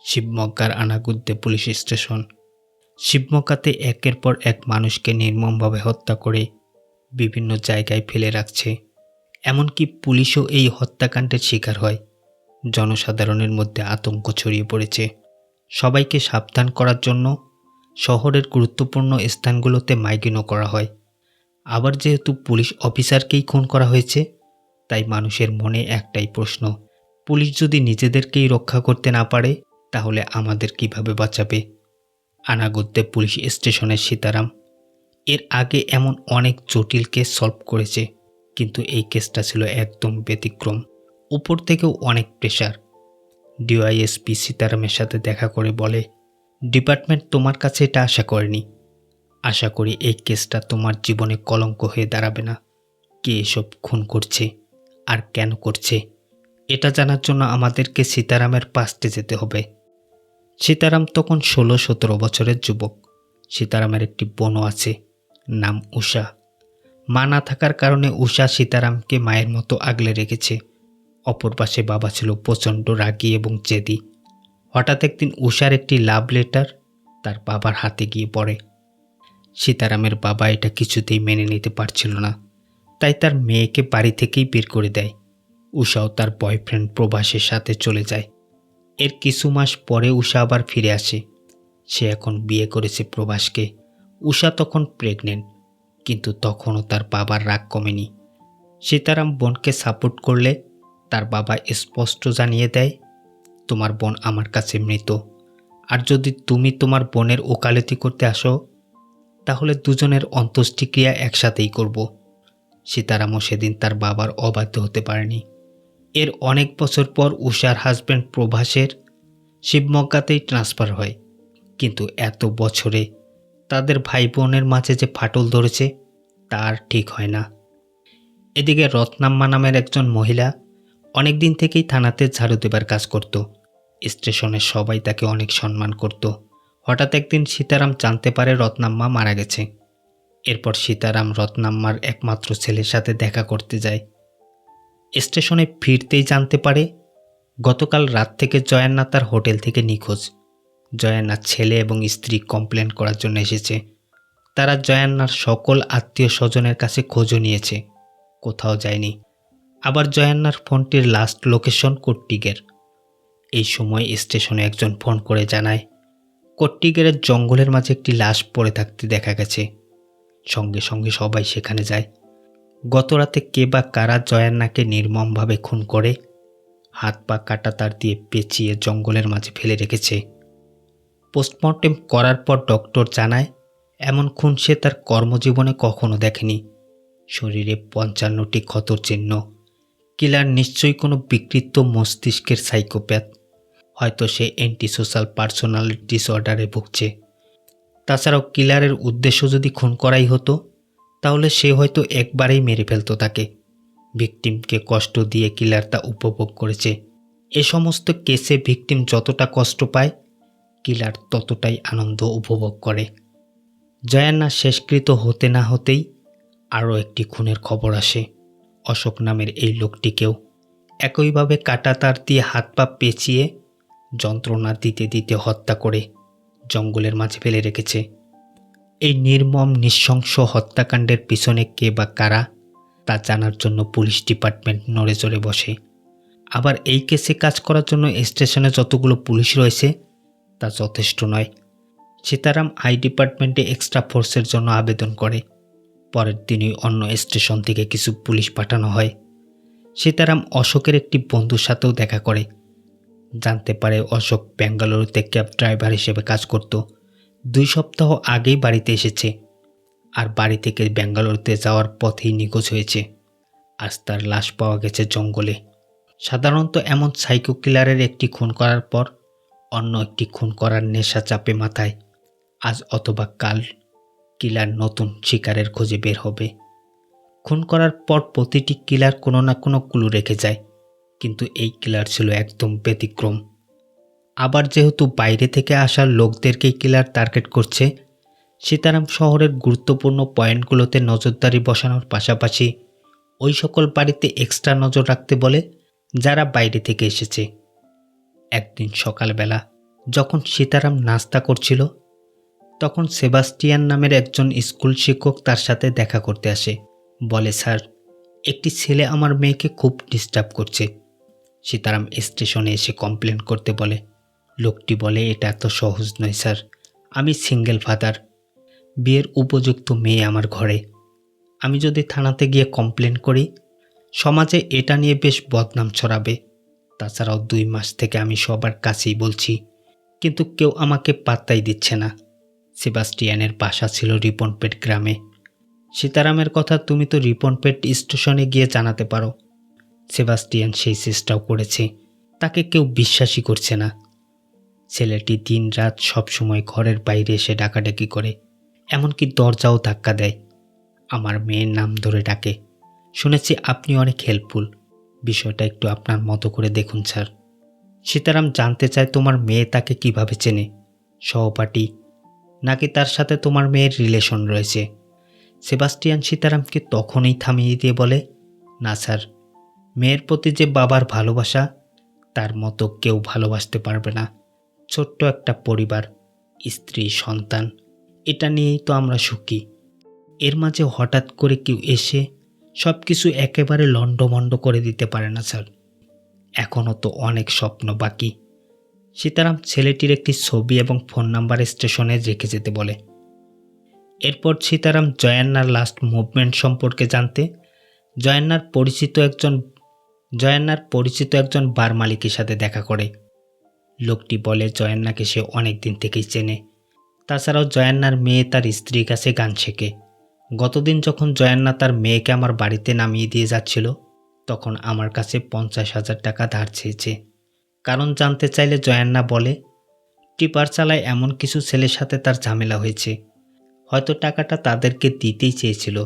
শিবমজ্ঞার আনাগুদ্দে police station. শিবমজ্ঞাতে একের পর এক মানুষকে নির্মমভাবে হত্যা করে বিভিন্ন জায়গায় ফেলে রাখছে। এমনকি পুলিশও এই হত্যাকাণ্ডের শিকার হয়। জনসাধারণের মধ্যে আতঙ্ক ছড়িয়ে পড়েছে। সবাইকে সাবধান করার জন্য শহরের গুরুত্বপূর্ণ স্থানগুলোতে মাইকিংও করা হয়। আবার যেহেতু পুলিশ অফিসারকেই খুন করা হয়েছে, তাই মানুষের মনে একটাই প্রশ্ন, পুলিশ যদি নিজেদেরকেই রক্ষা করতে না পারে তাহলে আমাদের কিভাবে বাঁচাবে? আনাগুদ্দে পুলিশ স্টেশনের সীতারাম এর আগে এমন অনেক জটিল কেস সলভ করেছে, কিন্তু এই কেসটা ছিল একদম ব্যতিক্রম। উপর থেকেও অনেক প্রেশার। ডিওয়াইএসপি সীতারামের সাথে দেখা করে বলে, ডিপার্টমেন্ট তোমার কাছে এটা আশা করেনি। আশা করি এই কেসটা তোমার জীবনে কলঙ্ক হয়ে দাঁড়াবে না। কে এসব খুন করছে আর কেন করছে এটা জানার জন্য আমাদেরকে সীতারামের পাস্টে যেতে হবে। সীতারাম তখন 16-17 বছরের যুবক। সীতারামের একটি বোনও আছে, নাম উষা। মা না থাকার কারণে উষা সীতারামকে মায়ের মতো আগলে রেখেছে। অপর পাশে বাবা ছিল প্রচণ্ড রাগী এবং জেদি। হঠাৎ একদিন উষার একটি লাভ লেটার তার বাবার হাতে গিয়ে পড়ে। সীতারামের বাবা এটা কিছুতেই মেনে নিতে পারছিল না, তাই তার মেয়েকে বাড়ি থেকেই বের করে দেয়। উষাও তার বয়ফ্রেন্ড প্রভাসের সাথে চলে যায়। এর কিছু মাস পরে উষা আবার ফিরে আসে। সে এখন বিয়ে করেছে প্রভাসকে। উষা তখন প্রেগনেন্ট, কিন্তু তখনও তার বাবার রাগ কমেনি। সীতারাম বোনকে সাপোর্ট করলে তার বাবা স্পষ্ট জানিয়ে দেয়, তোমার বোন আমার কাছে মৃত, আর যদি তুমি তোমার বোনের ওকালতি করতে আসো তাহলে দুজনের অন্ত্যেষ্টিক্রিয়া একসাথেই করব। সীতারামও সেদিন তার বাবার অবাধ্য হতে পারেনি। এর অনেক বছর পর উষার হাজব্যান্ড প্রভাসের শিবমজ্ঞাতেই ট্রান্সফার হয়, কিন্তু এত বছরে তাদের ভাই বোনের মাঝে যে ফাটল ধরেছে তার ঠিক হয় না। এদিকে রত্নাম্মা নামের একজন মহিলা অনেকদিন থেকেই থানাতে ঝাড়ু দেবার কাজ করত। স্টেশনের সবাই তাকে অনেক সম্মান করত। হঠাৎ একদিন সীতারাম জানতে পারে রত্নাম্মা মারা গেছে। এরপর সীতারাম রত্নাম্মার একমাত্র ছেলের সাথে দেখা করতে যায়। স্টেশনে ফিরতেই জানতে পারে গতকাল রাত থেকে জয়ান্না তার হোটেল থেকে নিখোঁজ। জয়ান্নার ছেলে এবং স্ত্রী কমপ্লেন করার জন্য এসেছে। তারা জয়ান্নার সকল আত্মীয় স্বজনের কাছে খোঁজও নিয়েছে, কোথাও যায়নি। আবার জয়ান্নার ফোনটির লাস্ট লোকেশন কোট্টিগের। এই সময় স্টেশনে একজন ফোন করে জানায় কোট্টিগেরের জঙ্গলের মাঝে একটি লাশ পড়ে থাকতে দেখা গেছে। সঙ্গে সঙ্গে সবাই সেখানে যায়। গতরাতে কে বা কারা জয়ান্নাকে নির্মমভাবে খুন করে হাত পা কাটা তার দিয়ে পেঁচিয়ে জঙ্গলের মাঝে ফেলে রেখেছে। পোস্টমর্টেম করার পর ডক্টর জানায় এমন খুন সে তার কর্মজীবনে কখনো দেখেনি। শরীরে 55টি ক্ষতর চিহ্ন। কিলার নিশ্চয়ই কোনো বিকৃত মস্তিষ্কের সাইকোপ্যাথ। হয়তো সে অ্যান্টিসোশ্যাল পার্সোনালিটি ডিসঅর্ডারে ভুগছে। তাছাড়াও কিলারের উদ্দেশ্য যদি খুন করাই হতো তাহলে সে হয়তো একবারেই মেরে ফেলতো তাকে। ভিকটিমকে কষ্ট দিয়ে কিলার তা উপভোগ করেছে। এ সমস্ত কেসে ভিকটিম যতটা কষ্ট পায় কিলার ততটাই আনন্দ উপভোগ করে। জয়ান্না শেষকৃত হতে না হতেই আরও একটি খুনের খবর আসে। অশোক নামের এই লোকটিকেও একইভাবে কাটা তার দিয়ে হাত পা পেঁচিয়ে যন্ত্রণা দিতে দিতে হত্যা করে জঙ্গলের মাঝে ফেলে রেখেছে। এই নির্মম নৃশংস হত্যাকাণ্ডের পিছনে কে বা কারা তা জানার জন্য পুলিশ ডিপার্টমেন্ট নড়ে চড়ে বসে। আবার এই কেসে কাজ করার জন্য স্টেশনে যতগুলো পুলিশ রয়েছে তা যথেষ্ট নয়। সীতারাম আই ডিপার্টমেন্টে এক্সট্রা ফোর্সের জন্য আবেদন করে। পরের দিনই অন্য স্টেশন থেকে কিছু পুলিশ পাঠানো হয়। সীতারাম অশোকের একটি বন্ধুর সাথেও দেখা করে। জানতে পারে অশোক বেঙ্গালুরুতে ক্যাব ড্রাইভার হিসেবে কাজ করত। 2 সপ্তাহ আগেই বাড়িতে এসেছে, আর বাড়ি থেকে বেঙ্গালুরুতে যাওয়ার পথেই নিখোঁজ হয়েছে। আজ তার লাশ পাওয়া গেছে জঙ্গলে। সাধারণত এমন সাইকো কিলারের একটি খুন করার পর অন্য একটি খুন করার নেশা চাপে মাথায়। আজ অথবা কাল কিলার নতুন শিকারের খোঁজে বের হবে। খুন করার পর প্রতিটি কিলার কোনো না কোনো ক্লু রেখে যায়, কিন্তু এই কিলার ছিল একদম ব্যতিক্রম। আবার যেহেতু বাইরে থেকে আসা লোকদেরকেই কিলার টার্গেট করছে, সীতারাম শহরের গুরুত্বপূর্ণ পয়েন্টগুলোতে নজরদারি বসানোর পাশাপাশি ওই সকল বাড়িতে এক্সট্রা নজর রাখতে বলে যারা বাইরে থেকে এসেছে। একদিন সকালবেলা যখন সীতারাম নাস্তা করছিল তখন সেবাস্টিয়ান নামের একজন স্কুল শিক্ষক তার সাথে দেখা করতে আসে। বলে, স্যার, একটি ছেলে আমার মেয়েকে খুব ডিস্টার্ব করছে। সীতারাম স্টেশনে এসে কমপ্লেন করতে বলে। লোকটি বলে, এটা এত সহজ নয় স্যার, আমি সিঙ্গেল ফাদার, বিয়ের উপযুক্ত মেয়ে আমার ঘরে। আমি যদি থানাতে গিয়ে কমপ্লেন করি সমাজে এটা নিয়ে বেশ বদনাম ছড়াবে। তাছাড়াও 2 মাস থেকে আমি সবার কাছেই বলছি, কিন্তু কেউ আমাকে পাত্তাই দিচ্ছে না। সেবাস্টিয়ানের বাসা ছিল রিপনপেট গ্রামে। সীতারামের কথা তুমি তো রিপনপেট স্টেশনে গিয়ে জানাতে পারো। সেবাস্টিয়ান সেই চেষ্টাও করেছে, তাকে কেউ বিশ্বাসই করছে না। ছেলেটি দিন রাত সবসময় ঘরের বাইরে এসে ডাকাডাকি করে, এমনকি দরজাও ধাক্কা দেয়। আমার মেয়ের নাম ধরে ডাকে। শুনেছি আপনি অনেক হেল্পফুল, বিষয়টা একটু আপনার মতো করে দেখুন স্যার। সীতারাম জানতে চায় তোমার মেয়ে তাকে কিভাবে চেনে, সহপাঠী নাকি তার সাথে তোমার মেয়ের রিলেশন রয়েছে। সেবাস্টিয়ান সীতারামকে তখনই থামিয়ে দিয়ে বলে, না স্যার, মেয়ের প্রতি যে বাবার ভালোবাসা তার মতো কেউ ভালোবাসতে পারবে না। ছোট্ট একটা পরিবার, স্ত্রী, সন্তান, এটা নিয়েই তো আমরা সুখী। এর মাঝে হঠাৎ করে কেউ এসে সব কিছু একেবারে লণ্ডভণ্ড করে দিতে পারে না স্যার। এখনও তো অনেক স্বপ্ন বাকি। সীতারাম ছেলেটির একটি ছবি এবং ফোন নাম্বার স্টেশনে রেখে যেতে বলে। এরপর সীতারাম জয়ান্নার লাস্ট মুভমেন্ট সম্পর্কে জানতে জয়ান্নার পরিচিত একজন বার মালিকের সাথে দেখা করে। লোকটি বলে জয়ান্নাকে সে অনেক দিন থেকেই চেনে। তাছাড়াও জয়ান্নার মেয়ে তার স্ত্রীর কাছে গান শেখে। গতদিন যখন জয়ান্না তার মেয়েকে আমার বাড়িতে নামিয়ে দিয়ে যাচ্ছিল তখন আমার কাছে 50,000 টাকা ধার চেয়েছে। কারণ জানতে চাইলে জয়ান্না বলে, টিপার চালায় এমন কিছু ছেলের সাথে তার ঝামেলা হয়েছে, হয়তো টাকাটা তাদেরকে দিতেই চেয়েছিল।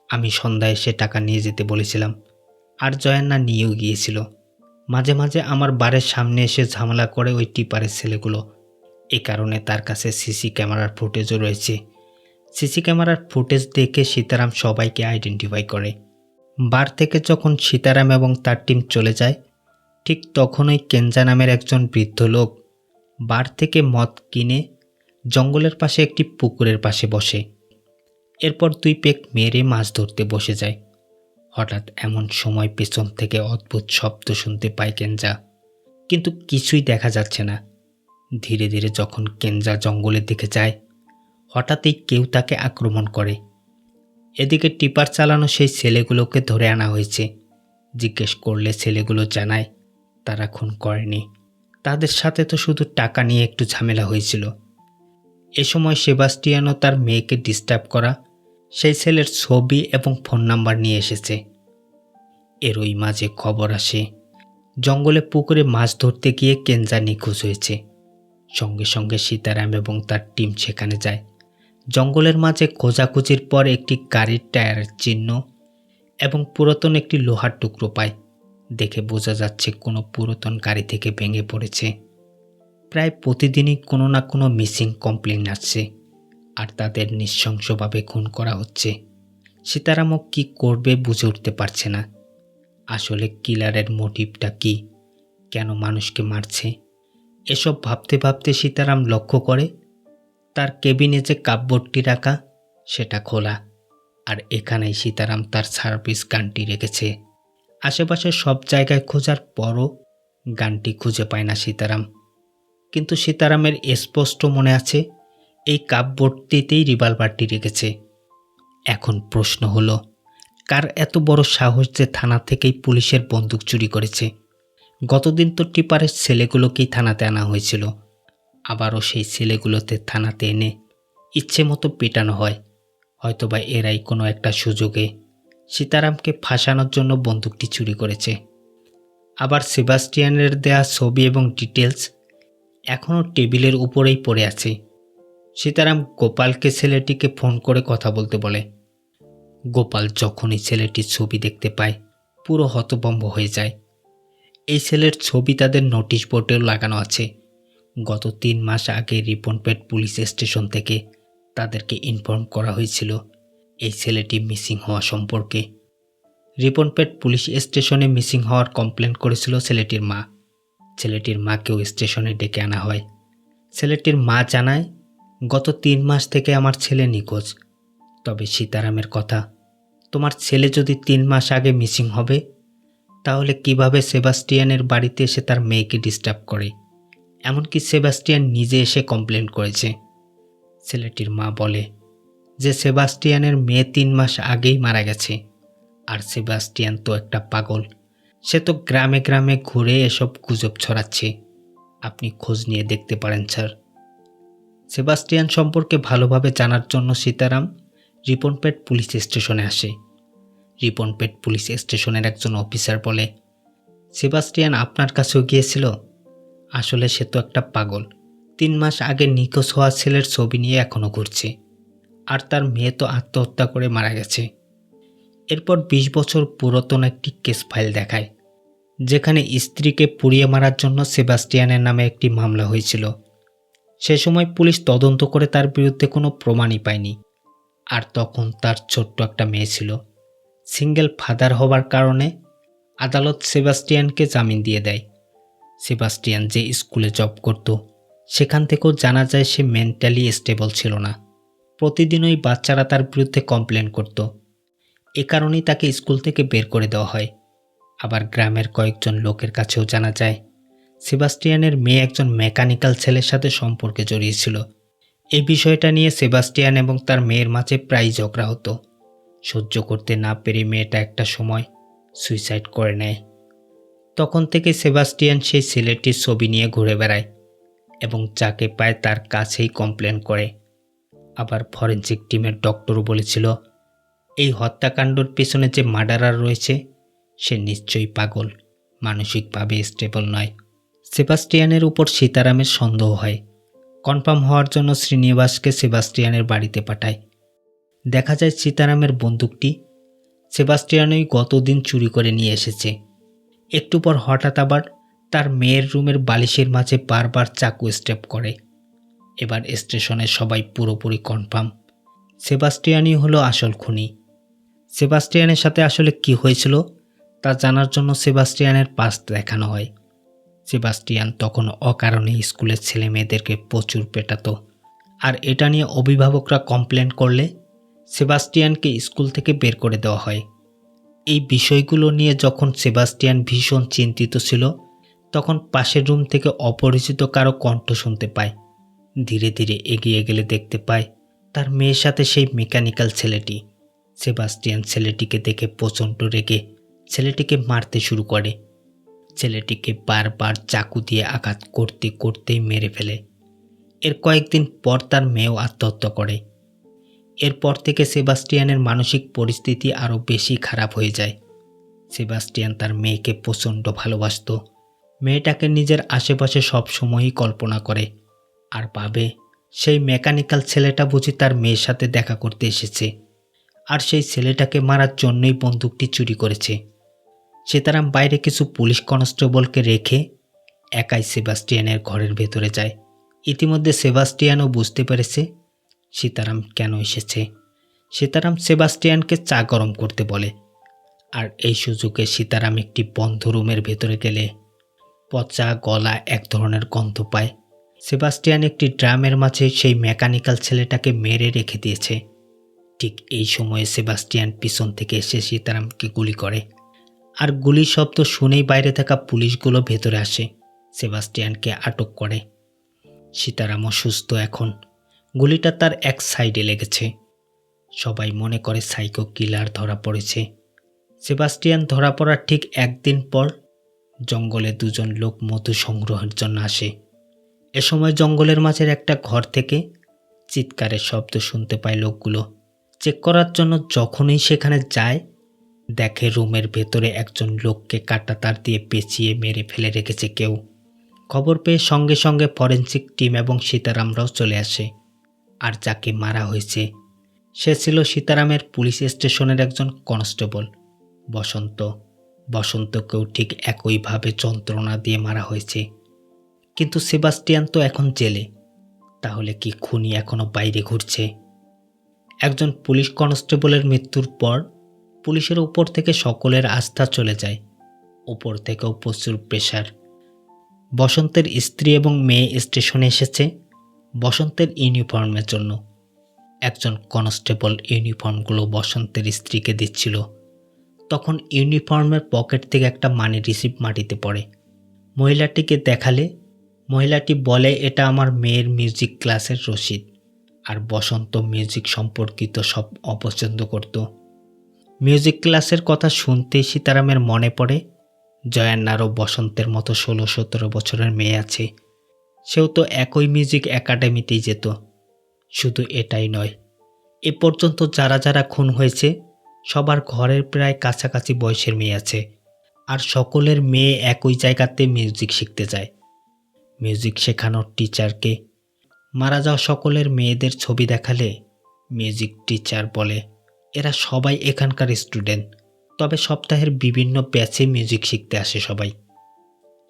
আমি সন্ধ্যায় এসে টাকা নিয়ে যেতে বলেছিলাম, আর জয়ান্না নিয়েও গিয়েছিল। মাঝে মাঝে আমার বাড়ির সামনে এসে ঝামেলা করে ওই টিপারের ছেলেগুলো। এ কারণে তার কাছে সিসি ক্যামেরার ফুটেজও রয়েছে। সিসি ক্যামেরার ফুটেজ দেখে সীতারাম সবাইকে আইডেন্টিফাই করে। বার থেকে যখন সীতারাম এবং তার টিম চলে যায় ঠিক তখনই কেঞ্জা নামের একজন বৃদ্ধ লোক বার থেকে মদ কিনে জঙ্গলের পাশে একটি পুকুরের পাশে বসে। এরপর 2 পেগ মেরে মাছ ধরতে বসে যায়। হঠাৎ এমন সময় পেছন থেকে অদ্ভুত শব্দ শুনতে পায় কেঞ্জা, কিন্তু কিছুই দেখা যাচ্ছে না। ধীরে ধীরে যখন কেঞ্জা জঙ্গলের দিকে যায় হঠাৎই কেউ তাকে আক্রমণ করে। এদিকে টিপার চালানো সেই ছেলেগুলোকে ধরে আনা হয়েছে। জিজ্ঞেস করলে ছেলেগুলো জানায় তারা খুন করেনি, তাদের সাথে তো শুধু টাকা নিয়ে একটু ঝামেলা হয়েছিল। এ সময় সেবাস্টিয়ানও তার মেয়েকে ডিস্টার্ব করা সেই ছেলের ছবি এবং ফোন নাম্বার নিয়ে এসেছে। এরই মাঝে খবর আসে জঙ্গলে পুকুরে মাছ ধরতে গিয়ে কেঞ্জা নিখোঁজ হয়েছে। সঙ্গে সঙ্গে সীতারাম এবং তার টিম সেখানে যায়। জঙ্গলের মাঝে খোঁজাখুঁজির পর একটি গাড়ির টায়ারের চিহ্ন এবং পুরাতন একটি লোহার টুকরো পায়। দেখে বোঝা যাচ্ছে কোনো পুরাতন গাড়ি থেকে ভেঙে পড়েছে। প্রায় প্রতিদিনই কোনো না কোনো মিসিং কমপ্লেন আসছে, আর তাদের নৃশংসভাবে খুন করা হচ্ছে। সীতারামও কি করবে বুঝে উঠতে পারছে না। আসলে কিলারের মোটিভটা কি, কেন মানুষকে মারছে, এসব ভাবতে ভাবতে সীতারাম লক্ষ্য করে তার কেবিনে যে কাপবোর্ডটি রাখা সেটা খোলা, আর এখানেই সীতারাম তার সার্ভিস গানটি রেখেছে। আশেপাশে সব জায়গায় খোঁজার পরও গানটি খুঁজে পায় না সীতারাম। কিন্তু সীতারামের স্পষ্ট মনে আছে এই কাপবোর্ডটিতেই রিভলভারটি রেখেছে। এখন প্রশ্ন হলো, কার এত বড় সাহস যে থানা থেকেই পুলিশের বন্দুক চুরি করেছে? গতদিন তো টিপারের ছেলেগুলোকেই থানাতে আনা হয়েছিল, আবারও সেই ছেলেগুলোতে থানাতে এনে ইচ্ছে মতো পেটানো হয়। হয়তোবা এরাই কোনো একটা সুযোগে সীতারামকে ফাঁসানোর জন্য বন্দুকটি চুরি করেছে। আবার সেবাস্টিয়ানের দেয়া ছবি এবং ডিটেলস এখনও টেবিলের উপরেই পড়ে আছে। সীতারাম গোপালকে ছেলেটিকে ফোন করে কথা বলতে বলে। গোপাল যখনই ছেলেটির ছবি দেখতে পায় পুরো হতভম্ব হয়ে যায়। এই ছেলের ছবি তাদের নোটিশ বোর্ডেও লাগানো আছে। গত 3 মাস আগে রিপনপেট পুলিশ স্টেশন থেকে তাদেরকে ইনফর্ম করা হয়েছিল এই ছেলেটি মিসিং হওয়া সম্পর্কে। রিপনপেট পুলিশ স্টেশনে মিসিং হওয়ার কমপ্লেন করেছিল ছেলেটির মা। ছেলেটির মাকেও স্টেশনে ডেকে আনা হয়। ছেলেটির মা জানায়, গত 3 মাস থেকে আমার ছেলে নিখোঁজ। তবে সীতারামের কথা, তোমার ছেলে যদি 3 মাস আগে মিসিং হবে, তাহলে কিভাবে সেবাস্টিয়ানের বাড়িতে এসে তার মেয়েকে ডিস্টার্ব করে? এমনকি সেবাস্টিয়ান নিজে এসে কমপ্লেন করেছে। ছেলেটির মা বলে যে সেবাস্টিয়ানের মেয়ে 3 মাস আগেই মারা গেছে। আর সেবাস্টিয়ান তো একটা পাগল, সে তো গ্রামে গ্রামে ঘুরে এসব গুজব ছড়াচ্ছে। আপনি খোঁজ নিয়ে দেখতে পারেন স্যার। সেবাস্টিয়ান সম্পর্কে ভালোভাবে জানার জন্য সীতারাম রিপনপেট পুলিশ স্টেশনে আসে। রিপনপেট পুলিশ স্টেশনের একজন অফিসার বলে, সেবাস্টিয়ান আপনার কাছেও গিয়েছিল? আসলে সে তো একটা পাগল। 3 মাস আগে নিখোঁজ হওয়া ছেলের ছবি নিয়ে এখনও ঘুরছে। আর তার মেয়ে তো আত্মহত্যা করে মারা গেছে। এরপর 20 বছর পুরাতন একটি কেস ফাইল দেখায়, যেখানে স্ত্রীকে পুড়িয়ে মারার জন্য সেবাস্টিয়ানের নামে একটি মামলা হয়েছিল। সে সময় পুলিশ তদন্ত করে তার বিরুদ্ধে কোনো প্রমাণই পায়নি। আর তখন তার ছোট্ট একটা মেয়ে ছিল। সিঙ্গেল ফাদার হবার কারণে আদালত সেবাস্টিয়ানকে জামিন দিয়ে দেয়। সেবাস্টিয়ান যে স্কুলে জব করত, সেখান থেকেও জানা যায় সে মেন্টালি স্টেবল ছিল না। প্রতিদিনই বাচ্চারা তার বিরুদ্ধে কমপ্লেন করত। এ কারণেই তাকে স্কুল থেকে বের করে দেওয়া হয়। আবার গ্রামের কয়েকজন লোকের কাছেও জানা যায় সেবাস্টিয়ানের মেয়ে একজন মেকানিক্যাল ছেলের সাথে সম্পর্কে জড়িয়েছিল। এই বিষয়টা নিয়ে সেবাস্টিয়ান এবং তার মেয়ের মাঝে প্রায় ঝগড়া হতো। সহ্য করতে না পেরে মেয়েটা একটা সময় সুইসাইড করে নেয়। তখন থেকে সেবাস্টিয়ান সেই ছেলেটির ছবি নিয়ে ঘুরে বেড়ায় এবং যাকে পায় তার কাছেই কমপ্লেন করে। আবার ফরেনসিক টিমের ডক্টরও বলেছিল, এই হত্যাকাণ্ডের পেছনে যে মার্ডারার রয়েছে সে নিশ্চয়ই পাগল, মানসিকভাবে স্টেবল নয়। সেবাস্টিয়ানের উপর সীতারামের সন্দেহ হয়। কনফার্ম হওয়ার জন্য শ্রীনিবাসকে সেবাস্টিয়ানের বাড়িতে পাঠায়। দেখা যায় সীতারামের বন্দুকটি সেবাস্টিয়ানই গতদিন চুরি করে নিয়ে এসেছে। একটু পর হঠাৎ আবার তার মেয়ের রুমের বালিশের মাঝে বারবার চাকু স্টেপ করে। এবার স্টেশনের সবাই পুরোপুরি কনফার্ম সেবাস্টিয়ানই হলো আসল খুনি। সেবাস্টিয়ানের সাথে আসলে কি হয়েছিল তা জানার জন্য সেবাস্টিয়ানের পাস্ট দেখানো হয়। সেবাস্টিয়ান তখন অকারণে স্কুলের ছেলে মেয়েদেরকে প্রচুর পেটাতো। আর এটা নিয়ে অভিভাবকরা কমপ্লেন করলে সেবাস্টিয়ানকে স্কুল থেকে বের করে দেওয়া হয়। এই বিষয়গুলো নিয়ে যখন সেবাস্টিয়ান ভীষণ চিন্তিত ছিল, তখন পাশের রুম থেকে অপরিচিত কারো কণ্ঠ শুনতে পায়। ধীরে ধীরে এগিয়ে গেলে দেখতে পায় তার মেয়ের সাথে সেই মেকানিক্যাল ছেলেটি। সেবাস্টিয়ান ছেলেটিকে দেখে প্রচণ্ড রেগে ছেলেটিকে মারতে শুরু করে। ছেলেটিকে বারবার চাকু দিয়ে আঘাত করতে করতেই মেরে ফেলে। এর কয়েকদিন পর তার মেয়েও আত্মহত্যা করে। এরপর থেকে সেবাস্টিয়ানের মানসিক পরিস্থিতি আরও বেশি খারাপ হয়ে যায়। সেবাস্টিয়ান তার মেয়েকে প্রচণ্ড ভালোবাসত। মেয়েটাকে নিজের আশেপাশে সবসময়ই কল্পনা করে আর ভাবে সেই মেকানিক্যাল ছেলেটা বুঝি তার মেয়ের সাথে দেখা করতে এসেছে আর সেই ছেলেটাকে মারার জন্যই বন্দুকটি চুরি করেছে। সীতারাম বাইরে কিছু পুলিশ কনস্টেবলকে রেখে একাই সেবাস্টিয়ানের ঘরের ভেতরে যায়। ইতিমধ্যে সেবাস্টিয়ানও বুঝতে পেরেছে সীতারাম কেন এসেছে। সীতারাম সেবাস্টিয়ানকে চা গরম করতে বলে। আর এই সুযোগে সীতারাম একটি বন্ধ রুমের ভেতরে গেলে পচা গলা এক ধরনের গন্ধ পায়। সেবাস্টিয়ান একটি ড্রামের মাঝে সেই মেকানিক্যাল ছেলেটাকে মেরে রেখে দিয়েছে। ঠিক এই সময়ে সেবাস্টিয়ান পিছন থেকে এসে সীতারামকে গুলি করে। আর গুলির শব্দ শুনেই বাইরে থাকা পুলিশগুলো ভেতরে আসে, সেবাস্টিয়ানকে আটক করে। সীতারাম অসুস্থ এখন। গুলিটা তার এক সাইডে লেগেছে। সবাই মনে করে সাইকো কিলার ধরা পড়েছে। সেবাস্টিয়ান ধরা পড়ার ঠিক একদিন পর জঙ্গলে দুজন লোক মধু সংগ্রহের জন্য আসে। এ সময় জঙ্গলের মাঝের একটা ঘর থেকে চিৎকারের শব্দ শুনতে পায় লোকগুলো। চেক করার জন্য যখনই সেখানে যায়, দেখে রুমের ভেতরে একজন লোককে কাঁটাতার দিয়ে পেঁচিয়ে মেরে ফেলে রেখেছে কেউ। খবর পেয়ে সঙ্গে সঙ্গে ফরেনসিক টিম এবং সীতারামরাও চলে আসে। আর যাকে মারা হয়েছে সে ছিল সীতারামের পুলিশ স্টেশনের একজন কনস্টেবল বসন্ত। বসন্তকেও ঠিক একইভাবে যন্ত্রণা দিয়ে মারা হয়েছে। কিন্তু সেবাস্টিয়ান তো এখন জেলে। তাহলে কি খুনি এখনো বাইরে ঘুরছে? একজন পুলিশ কনস্টেবলের মৃত্যুর পর পুলিশের উপর থেকে সকলের আস্থা চলে যায়। উপর থেকেও প্রচুর প্রেশার। বসন্তের স্ত্রী এবং মেয়ে স্টেশনে এসেছে বসন্তের ইউনিফর্মের জন্য। একজন কনস্টেবল ইউনিফর্মগুলো বসন্তের স্ত্রীকে দিচ্ছিল। তখন ইউনিফর্মের পকেট থেকে একটা মানি রিসিপ্ট মাটিতে পড়ে। মহিলাটিকে দেখালে মহিলাটি বলে, এটা আমার মেয়ের মিউজিক ক্লাসের রসিদ। আর বসন্ত মিউজিক সম্পর্কিত সব অপছন্দ করত। মিউজিক ক্লাসের কথা শুনতেই সীতারামের মনে পড়ে জয়ান্নারও বসন্তের মতো 16-17 বছরের মেয়ে আছে। সেও তো একই মিউজিক একাডেমিতেই যেত। শুধু এটাই নয়, এ পর্যন্ত যারা যারা খুন হয়েছে সবার ঘরের প্রায় কাছাকাছি বয়সের মেয়ে আছে। আর সকলের মেয়ে একই জায়গাতে মিউজিক শিখতে যায়। মিউজিক শেখানোর টিচারকে মারা যাওয়া সকলের মেয়েদের ছবি দেখালে মিউজিক টিচার বলে, এরা সবাই এখানকার স্টুডেন্ট, তবে সপ্তাহের বিভিন্ন ব্যাচে মিউজিক শিখতে আসে সবাই।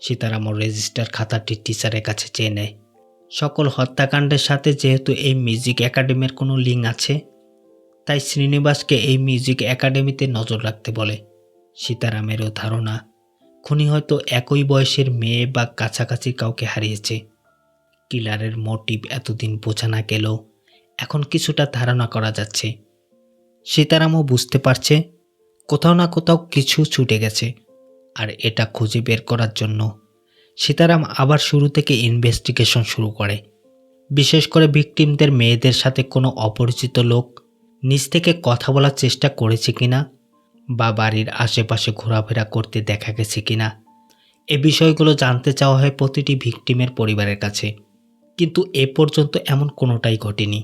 সীতারামও রেজিস্টার খাতাটি টিচারের কাছে চেয়ে নেয়। সকল হত্যাকাণ্ডের সাথে যেহেতু এই মিউজিক একাডেমির কোনো লিঙ্ক আছে, তাই শ্রীনিবাসকে এই মিউজিক একাডেমিতে নজর রাখতে বলে। সীতারামেরও ধারণা খুনি হয়তো একই বয়সের মেয়ে বা কাছাকাছি কাউকে হারিয়েছে। কিলারের মোটিভ এতদিন বোঝা না গেলেও এখন কিছুটা ধারণা করা যাচ্ছে। সীতারামও বুঝতে পারছে কোথাও না কোথাও কিছু ছুটে গেছে। আর এটা খুঁজে বের করার জন্য সীতারাম আবার শুরু থেকে ইনভেস্টিগেশন শুরু করে। বিশেষ করে ভিকটিমদের মেয়েদের সাথে কোনো অপরিচিত লোক নিজ থেকে কথা বলার চেষ্টা করেছে কিনা বা বাড়ির আশেপাশে ঘোরাফেরা করতে দেখা গেছে কিনা, এ বিষয়গুলো জানতে চাওয়া হয় প্রতিটি ভিকটিমের পরিবারের কাছে। কিন্তু এ পর্যন্ত এমন কোনোটাই ঘটেনি।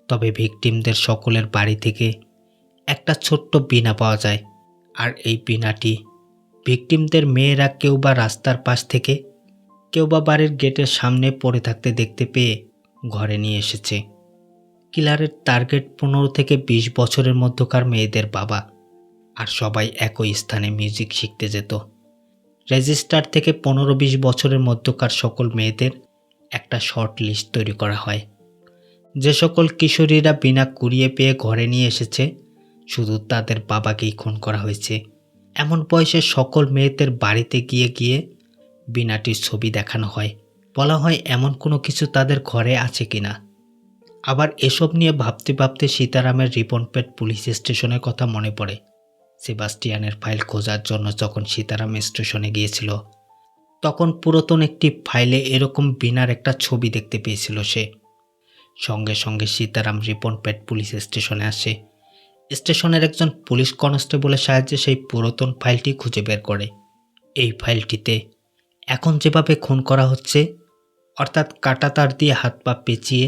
তবে ভিকটিমদের সকলের বাড়ি থেকে একটা ছোট্ট বীণা পাওয়া যায়। আর এই বীণাটি ভিকটিমদের মেয়েরা কেউ বা রাস্তার পাশ থেকে, কেউ বা বাড়ির গেটের সামনে পড়ে থাকতে দেখতে পেয়ে ঘরে নিয়ে এসেছে। কিলারের টার্গেট 15 থেকে 20 বছরের মধ্যকার মেয়েদের বাবা। আর সবাই একই স্থানে মিউজিক শিখতে যেত। রেজিস্টার থেকে 15-20 বছরের মধ্যকার সকল মেয়েদের একটা শর্ট লিস্ট তৈরি করা হয়। যে সকল কিশোরীরা বিনা কুড়িয়ে পেয়ে ঘরে নিয়ে এসেছে, শুধু তাদের বাবাকেই খুন করা হয়েছে। এমন বয়সে সকল মেয়েদের বাড়িতে গিয়ে গিয়ে বীণাটির ছবি দেখানো হয়। বলা হয় এমন কোনো কিছু তাদের ঘরে আছে কিনা। আবার এসব নিয়ে ভাবতে ভাবতে সীতারামের রিপনপেট পুলিশ স্টেশনের কথা মনে পড়ে। সেবাস্টিয়ানের ফাইল খোঁজার জন্য যখন সীতারাম স্টেশনে গিয়েছিল, তখন পুরাতন একটি ফাইলে এরকম বীণার একটা ছবি দেখতে পেয়েছিল সে। সঙ্গে সঙ্গে সীতারাম রিপনপেট পুলিশ স্টেশনে আসে। স্টেশনের একজন পুলিশ কনস্টেবলের সাহায্যে সেই পুরাতন ফাইলটি খুঁজে বের করে। এই ফাইলটিতে এখন যেভাবে খুন করা হচ্ছে, অর্থাৎ কাঁটা তার দিয়ে হাত পা পেঁচিয়ে,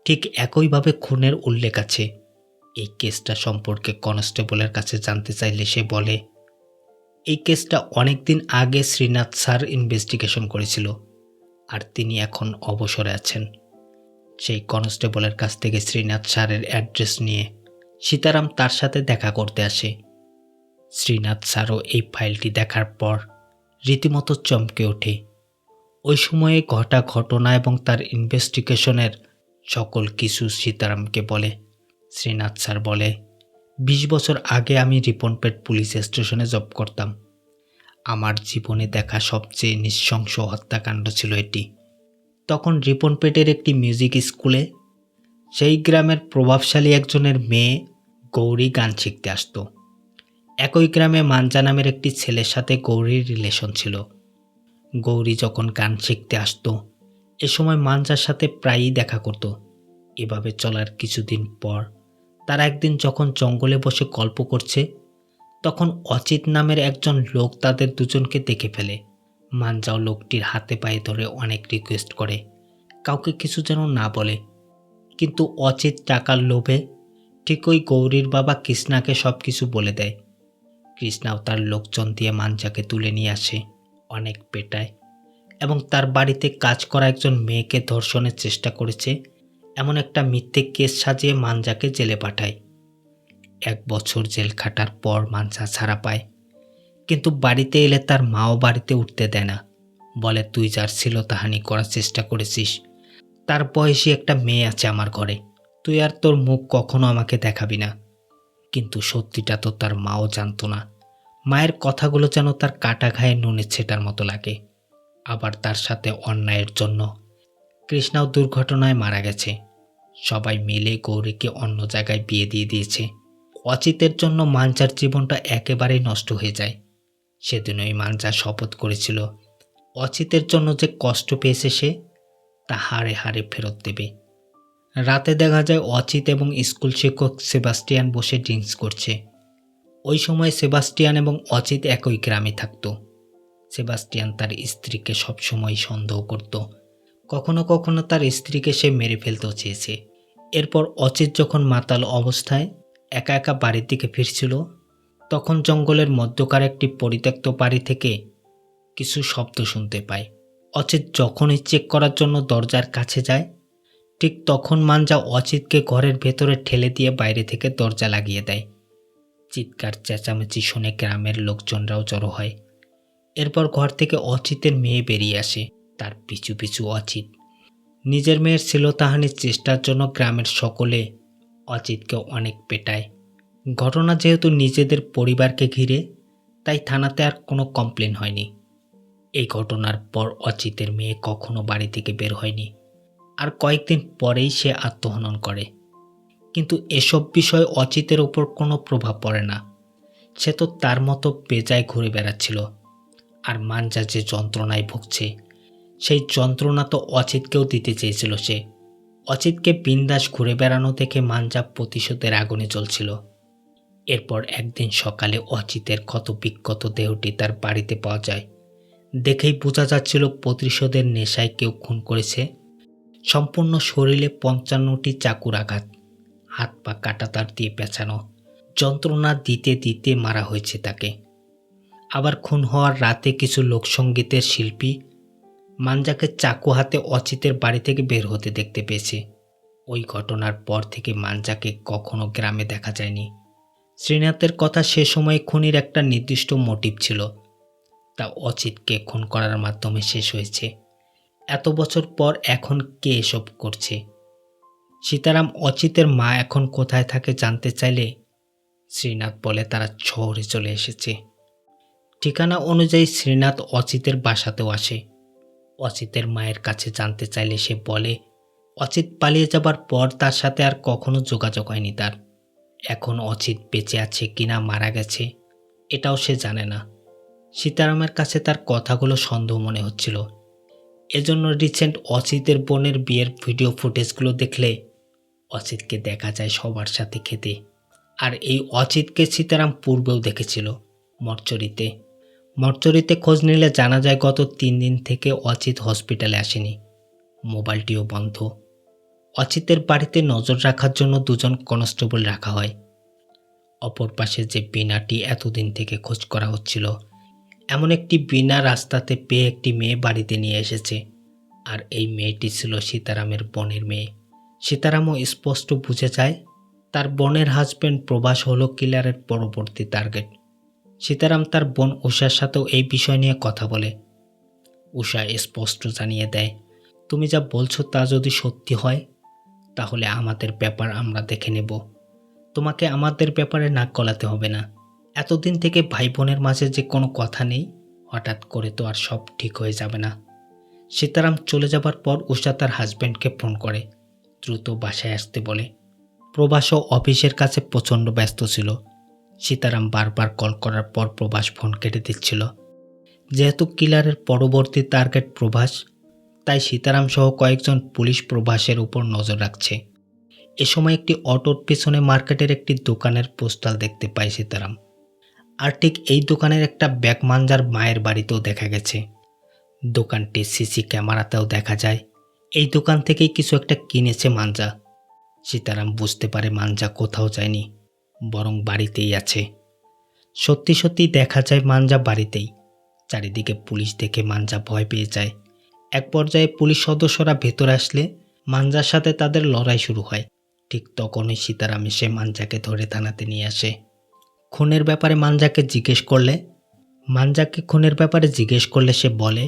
ঠিক একইভাবে খুনের উল্লেখ আছে। এই কেসটা সম্পর্কে কনস্টেবলের কাছে জানতে চাইলে সে বলে, এই কেসটা অনেক দিন আগে শ্রীনাথ স্যার ইনভেস্টিগেশন করেছিল, আর তিনি এখন অবসরে আছেন। সেই কনস্টেবলের কাছ থেকে শ্রীনাথ স্যারের অ্যাড্রেস নিয়ে সীতারাম তার সাথে দেখা করতে আসে। শ্রীনাথ স্যারও এই ফাইলটি দেখার পর রীতিমতো চমকে ওঠে। ওই সময়ে ঘটা ঘটনা এবং তার ইনভেস্টিগেশনের সকল কিছু সীতারামকে বলে। শ্রীনাথ স্যার বলে, 20 বছর আগে আমি রিপনপেট পুলিশ স্টেশনে জব করতাম। আমার জীবনে দেখা সবচেয়ে নৃশংস হত্যাকাণ্ড ছিল এটি। তখন রিপনপেটের একটি মিউজিক স্কুলে সেই গ্রামের প্রভাবশালী একজনের মেয়ে গৌরী গান শিখতে আসতো। একই গ্রামে মাঞ্জা নামের একটি ছেলের সাথে গৌরীর রিলেশন ছিল। গৌরী যখন গান শিখতে আসতো, এ সময় মাঞ্জার সাথে প্রায়ই দেখা করত। এভাবে চলার কিছুদিন পর তারা একদিন যখন জঙ্গলে বসে গল্প করছে, তখন অচিত নামের একজন লোক তাদের দুজনকে দেখে ফেলে। মাঞ্জাও লোকটির হাতে পায়ে ধরে অনেক রিকোয়েস্ট করে কাউকে কিছু যেন না বলে, কিন্তু অচিত টাকার লোভে ঠিক ওই গৌরীর বাবা কৃষ্ণাকে সব কিছু বলে দেয়। কৃষ্ণাও তার লোকজন দিয়ে মাঞ্জাকে তুলে নিয়ে আসে, অনেক পেটায় এবং তার বাড়িতে কাজ করা একজন মেয়েকে ধর্ষণের চেষ্টা করেছে এমন একটা মিথ্যে কেস সাজিয়ে মাঞ্জাকে জেলে পাঠায়। 1 বছর জেল খাটার পর মাঞ্জা ছাড়া পায়, কিন্তু বাড়িতে এলে তার মাও বাড়িতে উঠতে দেয় না। বলে, তুই যার ছিল তাহানি করার চেষ্টা করেছিস, তার বয়সী একটা মেয়ে আছে আমার ঘরে, তুই আর তোর মুখ কখনো আমাকে দেখাবি না। কিন্তু সত্যিটা তো তার মাও জানতো না। মায়ের কথাগুলো যেন তার কাটা ঘায়ে নুনের ছেটার মতো লাগে। আবার তার সাথে অন্যায়ের জন্য কৃষ্ণাও দুর্ঘটনায় মারা গেছে। সবাই মিলে গৌরীকে অন্য জায়গায় বিয়ে দিয়ে দিয়েছে। অচিতের জন্য মাঞ্জার জীবনটা একেবারেই নষ্ট হয়ে যায়। সেদিনই মাঞ্জা শপথ করেছিল অচিতের জন্য যে কষ্ট পেয়েছে সে তা হাড়ে হাড়ে ফেরত দেবে। রাতে দেখা যায় অচিত এবং স্কুল শিক্ষক সেবাস্টিয়ান বসে ড্রিঙ্কস করছে। ওই সময় সেবাস্টিয়ান এবং অচিত একই গ্রামে থাকত। সেবাস্টিয়ান তার স্ত্রীকে সবসময় সন্দেহ করত। কখনো কখনো তার স্ত্রীকে সে মেরে ফেলতেও চেয়েছে। এরপর অচিত যখন মাতাল অবস্থায় একা একা বাড়ির দিকে ফিরছিল, তখন জঙ্গলের মধ্যকার একটি পরিত্যক্ত বাড়ি থেকে কিছু শব্দ শুনতে পায়। অচিত যখনই চেক করার জন্য দরজার কাছে যায়, ঠিক তখন মাঞ্জা অচিতকে ঘরের ভেতরে ঠেলে দিয়ে বাইরে থেকে দরজা লাগিয়ে দেয়। চিৎকার চেঁচামেচি শুনে গ্রামের লোকজনরাও জড়ো হয়। এরপর ঘর থেকে অচিতের মেয়ে বেরিয়ে আসে, তার পিছু পিছু অচিত। নিজের মেয়ের শ্লীলতাহানির চেষ্টার জন্য গ্রামের সকলে অচিতকে অনেক পেটায়। ঘটনা যেহেতু নিজেদের পরিবারকে ঘিরে, তাই থানাতে আর কোনো কমপ্লেন হয়নি। এই ঘটনার পর অচিতের মেয়ে কখনো বাড়ি থেকে বের হয়নি। আর কয়েকদিন পরেই সে আত্মহনন করে। কিন্তু এসব বিষয় অচিতের ওপর কোনো প্রভাব পড়ে না। সে তো তার মতো বেজায় ঘুরে বেড়াচ্ছিল। আর মাঞ্জা যে যন্ত্রণায় ভুগছে, সেই যন্ত্রণা তো অচিতকেও দিতে চেয়েছিল সে। অচিতকে বিন্দাস ঘুরে বেড়ানো দেখে মাঞ্জা প্রতিশোধের আগুনে জ্বলছিল। এরপর একদিন সকালে অচিতের ক্ষত বিক্ষত দেহটি তার বাড়িতে পাওয়া যায়। দেখেই বোঝা যাচ্ছিল প্রতিশোধের নেশায় কেউ খুন করেছে। সম্পূর্ণ শরীরে ৫৫টি চাকুর আঘাত, হাত পা কাঁটাতার দিয়ে পেঁচানো, যন্ত্রণা দিতে দিতে মারা হয়েছে তাকে। আবার খুন হওয়ার রাতে কিছু লোকসঙ্গীতের শিল্পী মাঞ্জাকে চাকু হাতে অচিতের বাড়ি থেকে বের হতে দেখতে পেয়েছে। ওই ঘটনার পর থেকে মাঞ্জাকে কখনো গ্রামে দেখা যায়নি। শ্রীনাথের কথা সে সময় খুনির একটা নির্দিষ্ট মোটিভ ছিল, তা অচিতকে খুন করার মাধ্যমে শেষ হয়েছে। এত বছর পর এখন কে এসব করছে? সীতারাম অচিতের মা এখন কোথায় থাকে জানতে চাইলে শ্রীনাথ বলে তারা শহরে চলে এসেছে। ঠিকানা অনুযায়ী শ্রীনাথ অচিতের বাসাতেও আসে। অচিতের মায়ের কাছে জানতে চাইলে সে বলে অচিত পালিয়ে যাবার পর তার সাথে আর কখনো যোগাযোগ হয়নি তার। এখন অচিত বেঁচে আছে কিনা মারা গেছে এটাও সে জানে না। সীতারামের কাছে তার কথাগুলো সন্দেহ মনে হচ্ছিল। এজন্য রিসেন্ট অচিতের বোনের বিয়ের ভিডিও ফুটেজগুলো দেখলে অচিতকে দেখা যায় সবার সাথে খেতে। আর এই অচিতকে সীতারাম পূর্বেও দেখেছিল মর্চরিতে। মর্চরিতে খোঁজ নিলে জানা যায় গত ৩ দিন থেকে অচিত হসপিটালে আসেনি, মোবাইলটিও বন্ধ। অচিতের বাড়িতে নজর রাখার জন্য ২ জন কনস্টেবল রাখা হয়। অপর পাশে যে বিনাটি এতদিন থেকে খোঁজ করা হচ্ছিল, এমন একটি বিনা রাস্তাতে পেয়ে একটি মেয়ে বাড়িতে নিয়ে এসেছে। আর এই মেয়েটি ছিল সীতারামের বোনের মেয়ে। সীতারামও স্পষ্ট বুঝে যায় তার বোনের হাজব্যান্ড প্রভাস হলো কিলারের পরবর্তী টার্গেট। সীতারাম তার বোন উষার সাথেও এই বিষয় নিয়ে কথা বলে। উষা স্পষ্ট জানিয়ে দেয়, তুমি যা বলছো তা যদি সত্যি হয় তাহলে আমাদের ব্যাপার আমরা দেখে নেব। তোমাকে আমাদের ব্যাপারে নাক গলাতে হবে না। এতদিন থেকে ভাই বোনের মাঝে যে কোনো কথা নেই, হঠাৎ করে তো আর সব ঠিক হয়ে যাবে না। সীতারাম চলে যাবার পর উষা তার হাজব্যান্ডকে ফোন করে দ্রুত বাসায় আসতে বলে। প্রভাসও অফিসের কাছে প্রচণ্ড ব্যস্ত ছিল। সীতারাম বারবার কল করার পর প্রভাস ফোন কেটে দিচ্ছিল। যেহেতু কিলারের পরবর্তী টার্গেট প্রভাস, তাই সীতারাম সহ কয়েকজন পুলিশ প্রভাসের উপর নজর রাখছে। এ সময় একটি অটোর পিছনে মার্কেটের একটি দোকানের পোস্টাল দেখতে পায় সীতারাম। আর ঠিক এই দোকানের একটা ব্যাগ মাঞ্জার মায়ের বাড়িতেও দেখা গেছে। দোকানটি সিসি ক্যামেরাতেও দেখা যায়। এই দোকান থেকেই কিছু একটা কিনেছে মাঞ্জা। সীতারাম বুঝতে পারে মাঞ্জা কোথাও যায়নি, বরং বাড়িতেই আছে। সত্যি সত্যি দেখা যায় মাঞ্জা বাড়িতেই। চারিদিকে পুলিশ দেখে মাঞ্জা ভয় পেয়ে যায়। এক পর্যায়ে পুলিশ সদস্যরা ভেতরে আসলে মাঞ্জার সাথে তাদের লড়াই শুরু হয়। ঠিক তখনই সীতারাম এসে মাঞ্জাকে ধরে থানাতে নিয়ে আসে। খুনের ব্যাপারে মাঞ্জাকে জিজ্ঞেস করলে সে বলে,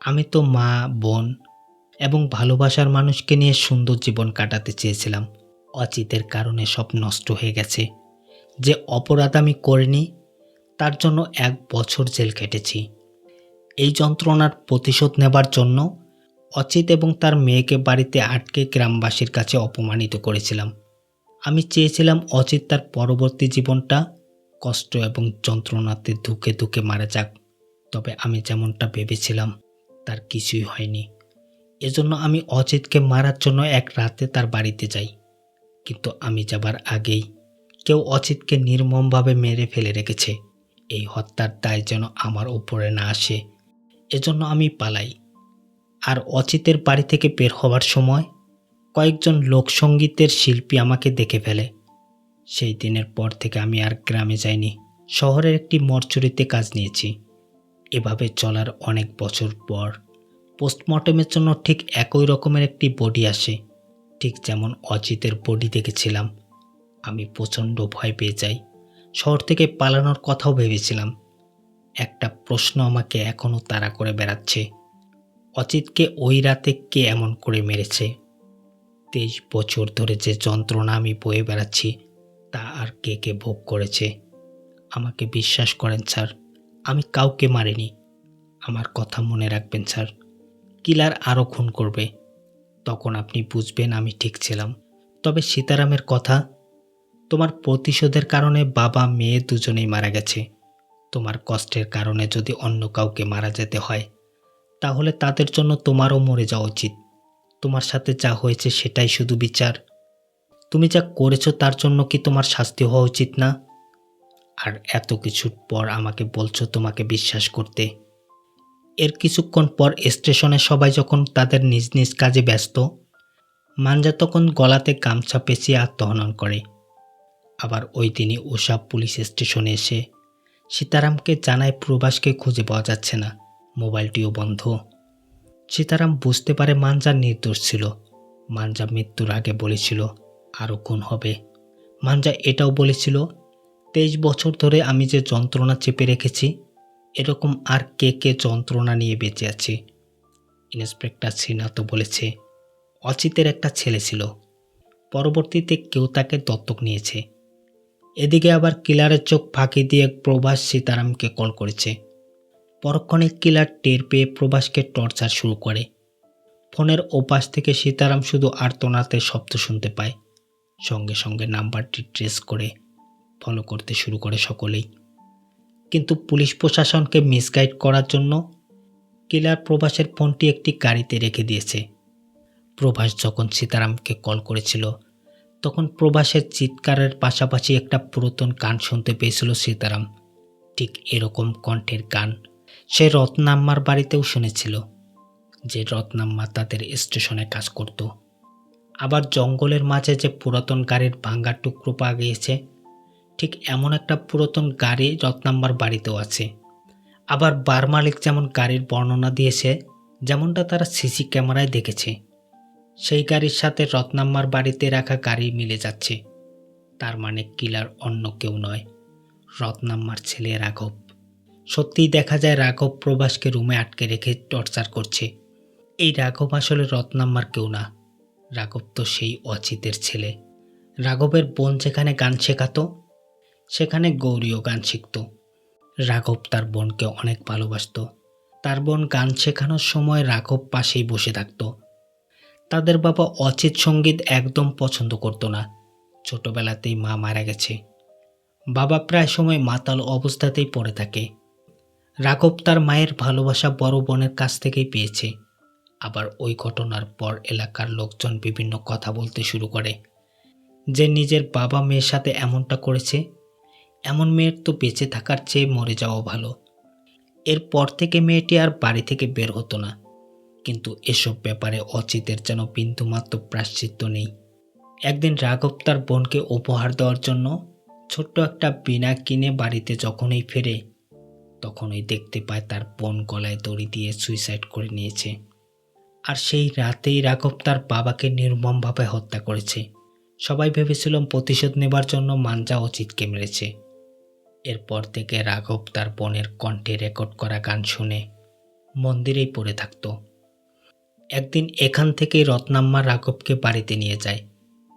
আমি তো মা, বোন এবং ভালোবাসার মানুষকে নিয়ে সুন্দর জীবন কাটাতে চেয়েছিলাম। অচিতের কারণে সব নষ্ট হয়ে গেছে। যে অপরাধ আমি করিনি তার জন্য ১ বছর জেল কেটেছি। এই যন্ত্রণার প্রতিশোধ নেবার জন্য অচিত এবং তার মেয়েকে বাড়িতে আটকে গ্রামবাসীর কাছে অপমানিত করেছিলাম। আমি চেয়েছিলাম অচিত তার পরবর্তী জীবনটা কষ্ট এবং যন্ত্রণাতে ধুকে ধুকে মারা যাক। তবে আমি যেমনটা ভেবেছিলাম তার কিছুই হয়নি। এজন্য আমি অচিতকে মারার জন্য এক রাতে তার বাড়িতে যাই। কিন্তু আমি যাবার আগেই কেউ অচিতকে নির্মমভাবে মেরে ফেলে রেখেছে। এই হত্যার দায় যেন আমার উপরে না আসে, এজন্য আমি পালাই। আর অচিতের বাড়ি থেকে বের হওয়ার সময় কয়েকজন লোকসঙ্গীতের শিল্পী আমাকে দেখে ফেলে। সেই দিনের পর থেকে আমি আর গ্রামে যাইনি, শহরের একটি মরচুরিতে কাজ নিয়েছি। এভাবে চলার অনেক বছর পর পোস্টমর্টেমের জন্য ঠিক একই রকমের একটি বডি আসে। ঠিক যেমন অজিতের বডি দেখেছিলাম, আমি প্রচণ্ড ভয় পেয়ে যাই। শহর থেকে পালানোর কথাও ভেবেছিলাম। একটা প্রশ্ন আমাকে এখনও তাড়া করে বেড়াচ্ছে, অজিতকে ওই রাতে কে এমন করে মেরেছে? 23 বছর ধরে যে যন্ত্রণা আমি বয়ে বেড়াচ্ছি তা আর কে কে ভোগ করেছে? আমাকে বিশ্বাস করেন স্যার, আমি কাউকে মারিনি। আমার কথা মনে রাখবেন স্যার। কিলার আরও খুন করবে, তখন আপনি বুঝবেন আমি ঠিক ছিলাম। তবে সীতারামের কথা, তোমার প্রতিশোধের কারণে বাবা মেয়ে দুজনেই মারা গেছে। তোমার কষ্টের কারণে যদি অন্য কাউকে মারা যেতে হয় তাহলে তাদের জন্য তোমারও মরে যাওয়া উচিত। তোমার সাথে যা হয়েছে সেটাই শুধু বিচার। তুমি যা করেছো তার জন্য কি তোমার শাস্তি হওয়া উচিত না? আর এত কিছুর পর আমাকে বলছো তোমাকে বিশ্বাস করতে। এর কিছুক্ষণ পর স্টেশনে সবাই যখন তাদের নিজ নিজ কাজে ব্যস্ত, মাঞ্জা তখন গলাতে গামছা পেঁচিয়ে আত্মহনন করে। আবার ওই দিনই উষা পুলিশ স্টেশনে এসে সীতারামকে জানায় প্রভাসকে খুঁজে পাওয়া যাচ্ছে না, মোবাইলটিও বন্ধ। সীতারাম বুঝতে পারে মাঞ্জা নির্দোষ ছিল। মাঞ্জা মৃত্যুর আগে বলেছিল আরও খুন হবে। মাঞ্জা এটাও বলেছিল 23 বছর ধরে আমি যে যন্ত্রণা চেপে রেখেছি, এরকম আর কে কে যন্ত্রণা নিয়ে বেঁচে আছে। ইন্সপেক্টর শ্রীনাথও বলেছে অচিতের একটা ছেলে ছিল, পরবর্তীতে কেউ তাকে দত্তক নিয়েছে। এদিকে আবার কিলারের চোখ ফাঁকি দিয়ে প্রভাস সীতারামকে কল করেছে। পরক্ষণে কিলার টের পেয়ে প্রভাসকে টর্চার শুরু করে। ফোনের ওপাশ থেকে সীতারাম শুধু আর্তনাদের শব্দ শুনতে পায়। সঙ্গে সঙ্গে নাম্বারটি ট্রেস করে ফলো করতে শুরু করে সকলেই। কিন্তু পুলিশ প্রশাসনকে মিসগাইড করার জন্য কিলার প্রভাসের ফোনটি একটি গাড়িতে রেখে দিয়েছে। প্রভাস যখন সীতারামকে কল করেছিল তখন প্রভাসের চিৎকারের পাশাপাশি একটা পুরাতন গান শুনতে পেয়েছিল সীতারাম। ঠিক এরকম কণ্ঠের গান সে রত্নাম্মার বাড়িতেও শুনেছিল, যে রত্নাম্মা তাদের স্টেশনে কাজ করত। আবার জঙ্গলের মাঝে যে পুরাতন গাড়ির ভাঙ্গা টুকরো পাওয়া গিয়েছে, ঠিক এমন একটা পুরাতন গাড়ি রত্নাম্মার বাড়িতেও আছে। আবার বার মালিক যেমন গাড়ির বর্ণনা দিয়েছে, যেমনটা তারা সিসি ক্যামেরায় দেখেছে, সেই গাড়ির সাথে রত্নাম্মার বাড়িতে রাখা গাড়ি মিলে যাচ্ছে। তার মানে কিলার অন্য কেউ নয়, রত্নাম্মার ছেলে রাঘব। সত্যিই দেখা যায় রাঘব প্রভাসকে রুমে আটকে রেখে টর্চার করছে। এই রাঘব আসলে রত্নাম্মার কেউ না, রাঘব তো সেই অচিতের ছেলে। রাঘবের বোন যেখানে গান শেখাতো সেখানে গৌরীও গান শিখত। রাঘব তার বোনকে অনেক ভালোবাসত। তার বোন গান শেখানোর সময় রাঘব পাশেই বসে থাকত। তাদের বাবা অচিত সঙ্গীত একদম পছন্দ করত না। ছোটবেলাতেই মা মারা গেছে। বাবা প্রায় সময় মাতাল অবস্থাতেই পড়ে থাকে। রাঘব তার মায়ের ভালোবাসা বড় বোনের কাছ থেকেই পেয়েছে। আবার ওই ঘটনার পর এলাকার লোকজন বিভিন্ন কথা বলতে শুরু করে, যে নিজের বাবা মেয়ের সাথে এমনটা করেছে, এমন মেয়ের তো বেঁচে থাকার চেয়ে মরে যাওয়া ভালো। এরপর থেকে মেয়েটি আর বাড়ি থেকে বের হতো না। কিন্তু এসব ব্যাপারে অচিতের যেন বিন্দুমাত্র প্রায়শ্চিত্ত নেই। একদিন রাঘব তার বোনকে উপহার দেওয়ার জন্য ছোট্ট একটা বীণা কিনে বাড়িতে যখনই ফেরে তখনই দেখতে পায় তার বোন গলায় দড়ি দিয়ে সুইসাইড করে নিয়েছে। আর সেই রাতেই রাঘব তার বাবাকে নির্মমভাবে হত্যা করেছে। সবাই ভেবেছিলাম প্রতিশোধ নেবার জন্য মাঞ্জা অচিতকে মেরেছে। এরপর থেকে রাঘব তার বোনের কণ্ঠে রেকর্ড করা গান শুনে মন্দিরেই পড়ে থাকত। একদিন এখান থেকেই রত্নাম্মা রাঘবকে বাড়িতে নিয়ে যায়।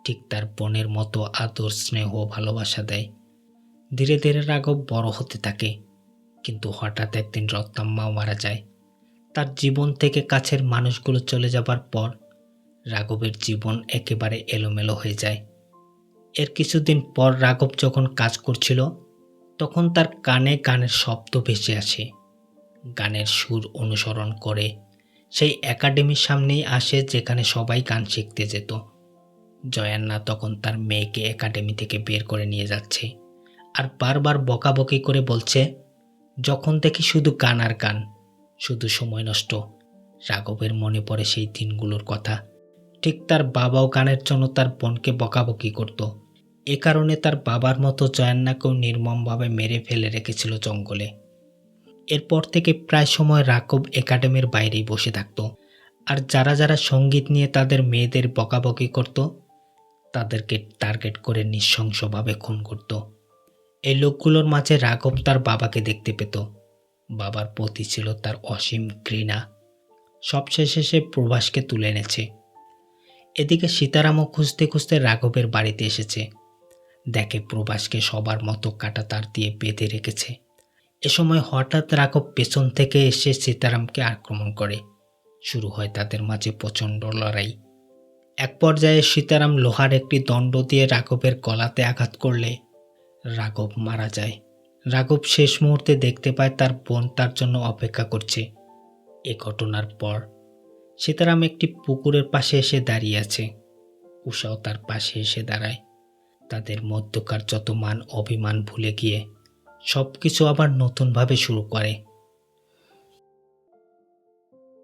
ঠিক তার বোনের মতো আদর স্নেহ ভালোবাসা দেয়। ধীরে ধীরে রাঘব বড় হতে থাকে। কিন্তু হঠাৎ একদিন রত্নাম্মাও মারা যায়। তার জীবন থেকে কাছের মানুষগুলো চলে যাবার পর রাঘবের জীবন একেবারে এলোমেলো হয়ে যায়। এর কিছুদিন পর রাঘব যখন কাজ করছিল তখন তার কানে গানের শব্দ ভেসে আসে। গানের সুর অনুসরণ করে সেই একাডেমির সামনেই আসে যেখানে সবাই গান শিখতে যেত। জয়ান্না তখন তার মেয়েকে একাডেমি থেকে বের করে নিয়ে যাচ্ছে আর বারবার বকাবকি করে বলছে, যখন দেখি শুধু গান আর গান, শুধু সময় নষ্ট। রাঘবের মনে পড়ে সেই দিনগুলোর কথা। ঠিক তার বাবাও গানের জন্য তার বোনকে বকাবকি করত। এ কারণে তার বাবার মতো জয়ান্নাকেও নির্মমভাবে মেরে ফেলে রেখেছিল জঙ্গলে। এরপর থেকে প্রায় সময় রাঘব একাডেমির বাইরেই বসে থাকত আর যারা যারা সঙ্গীত নিয়ে তাদের মেয়েদের বকাবকি করত তাদেরকে টার্গেট করে নৃশংসভাবে খুন করত। এই লোকগুলোর মাঝে রাঘব তার বাবাকে দেখতে পেত। বাবার প্রতি ছিল তার অসীম ঘৃণা। সবশেষে সে প্রভাসকে তুলে এনেছে। এদিকে সীতারামও খুঁজতে খুঁজতে রাঘবের বাড়িতে এসেছে। দেখে প্রভাসকে সবার মতো কাঁটাতার দিয়ে বেঁধে রেখেছে। এ সময় হঠাৎ রাঘব পেছন থেকে এসে সীতারামকে আক্রমণ করে। শুরু হয় তাদের মাঝে প্রচণ্ড লড়াই। এক পর্যায়ে সীতারাম লোহার একটি দণ্ড দিয়ে রাঘবের গলাতে আঘাত করলে রাঘব মারা যায়। রাঘব শেষ মুহূর্তে দেখতে পায় তার বোন তার জন্য অপেক্ষা করছে। এ ঘটনার পর সীতারাম একটি পুকুরের পাশে এসে দাঁড়িয়ে আছে। উষাও তার পাশে এসে দাঁড়ায়। তাদের মধ্যকার যত মান অভিমান ভুলে গিয়ে সব কিছু আবার নতুনভাবে শুরু করে।